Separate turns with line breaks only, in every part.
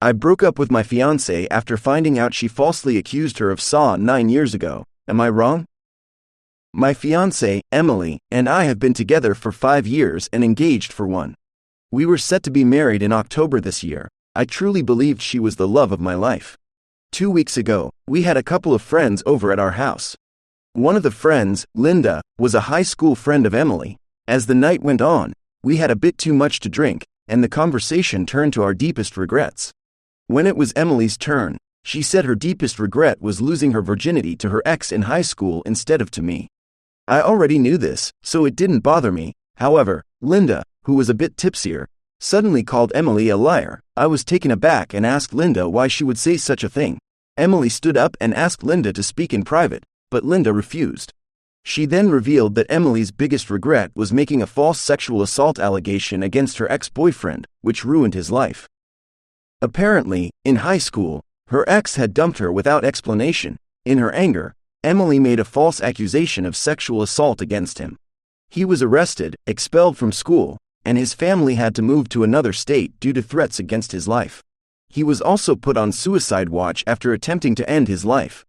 I broke up with my fiancée after finding out she falsely accused her of SAW 9 years ago. Am I wrong? My fiancée, Emily, and I have been together for 5 years and engaged for 1. We were set to be married in October this year. I truly believed she was the love of my life. 2 weeks ago, we had a couple of friends over at our house. One of the friends, Linda, was a high school friend of Emily. As the night went on, we had a bit too much to drink, and the conversation turned to our deepest regrets. When it was Emily's turn, she said her deepest regret was losing her virginity to her ex in high school instead of to me. I already knew this, so it didn't bother me. However, Linda, who was a bit tipsier, suddenly called Emily a liar. I was taken aback and asked Linda why she would say such a thing. Emily stood up and asked Linda to speak in private, but Linda refused. She then revealed that Emily's biggest regret was making a false sexual assault allegation against her ex-boyfriend, which ruined his life. Apparently, in high school, her ex had dumped her without explanation. In her anger, Emily made a false accusation of sexual assault against him. He was arrested, expelled from school, and his family had to move to another state due to threats against his life. He was also put on suicide watch after attempting to end his life.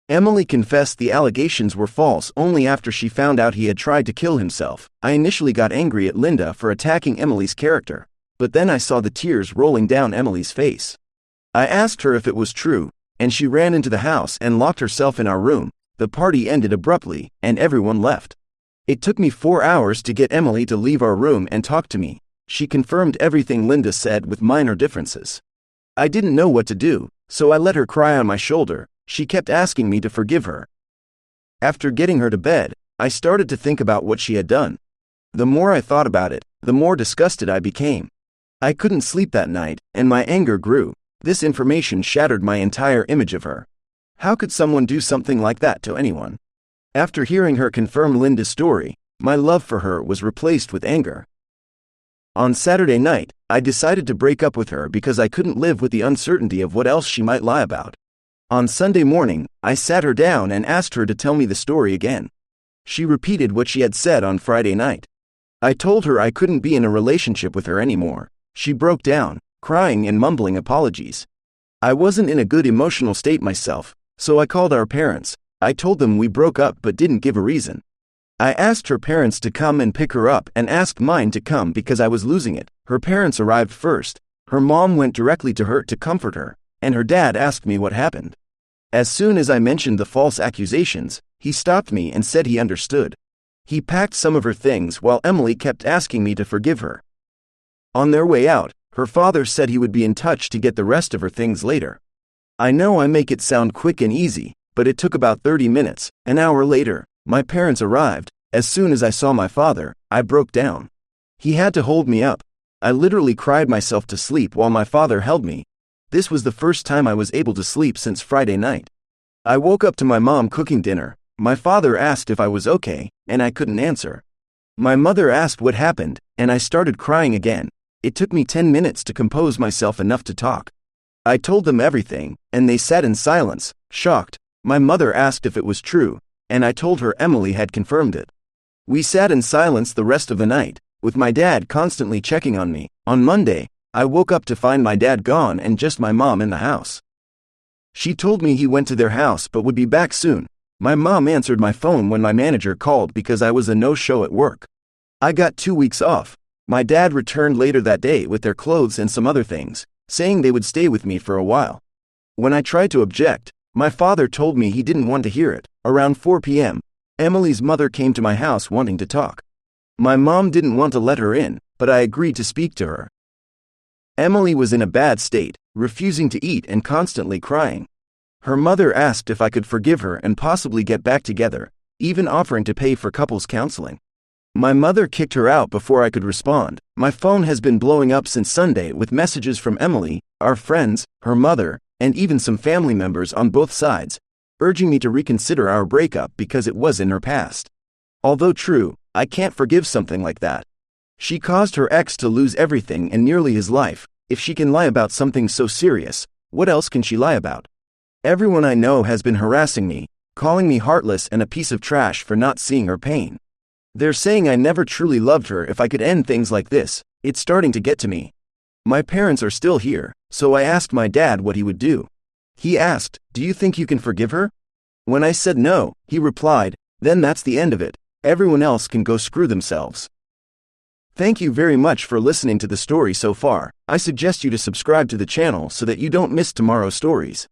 Emily confessed the allegations were false only after she found out he had tried to kill himself. I initially got angry at Linda for attacking Emily's character, but then I saw the tears rolling down Emily's face. I asked her if it was true, and she ran into the house and locked herself in our room. The party ended abruptly, and everyone left. It took me 4 hours to get Emily to leave our room and talk to me. She confirmed everything Linda said with minor differences. I didn't know what to do, so I let her cry on my shoulder. She kept asking me to forgive her. After getting her to bed, I started to think about what she had done. The more I thought about it, the more disgusted I became. I couldn't sleep that night, and my anger grew. This information shattered my entire image of her. How could someone do something like that to anyone? After hearing her confirm Linda's story, my love for her was replaced with anger. On Saturday night, I decided to break up with her because I couldn't live with the uncertainty of what else she might lie about. On Sunday morning, I sat her down and asked her to tell me the story again. She repeated what she had said on Friday night. I told her I couldn't be in a relationship with her anymore. She broke down, crying and mumbling apologies. I wasn't in a good emotional state myself, so I called our parents. I told them we broke up but didn't give a reason. I asked her parents to come and pick her up and asked mine to come because I was losing it. Her parents arrived first. Her mom went directly to her to comfort her, and her dad asked me what happened. As soon as I mentioned the false accusations, he stopped me and said he understood. He packed some of her things while Emily kept asking me to forgive her. On their way out, her father said he would be in touch to get the rest of her things later. I know I make it sound quick and easy, but it took about 30 minutes. An hour later, my parents arrived. As soon as I saw my father, I broke down. He had to hold me up. I literally cried myself to sleep while my father held me. This was the first time I was able to sleep since Friday night. I woke up to my mom cooking dinner. My father asked if I was okay, and I couldn't answer. My mother asked what happened, and I started crying again. It took me 10 minutes to compose myself enough to talk. I told them everything, and they sat in silence, shocked. My mother asked if it was true, and I told her Emily had confirmed it. We sat in silence the rest of the night, with my dad constantly checking on me. On Monday, I woke up to find my dad gone and just my mom in the house. She told me he went to their house but would be back soon. My mom answered my phone when my manager called because I was a no-show at work. I got 2 weeks off. My dad returned later that day with their clothes and some other things, saying they would stay with me for a while. When I tried to object, my father told me he didn't want to hear it. Around 4 p.m., Emily's mother came to my house wanting to talk. My mom didn't want to let her in, but I agreed to speak to her. Emily was in a bad state, refusing to eat and constantly crying. Her mother asked if I could forgive her and possibly get back together, even offering to pay for couples counseling. My mother kicked her out before I could respond. My phone has been blowing up since Sunday with messages from Emily, our friends, her mother, and even some family members on both sides, urging me to reconsider our breakup because it was in her past. Although true, I can't forgive something like that. She caused her ex to lose everything and nearly his life. If she can lie about something so serious, what else can she lie about? Everyone I know has been harassing me, calling me heartless and a piece of trash for not seeing her pain. They're saying I never truly loved her if I could end things like this. It's starting to get to me. My parents are still here, so I asked my dad what he would do. He asked, "Do you think you can forgive her?" When I said no, he replied, "Then that's the end of it. Everyone else can go screw themselves." Thank you very much for listening to the story so far. I suggest you to subscribe to the channel so that you don't miss tomorrow's stories.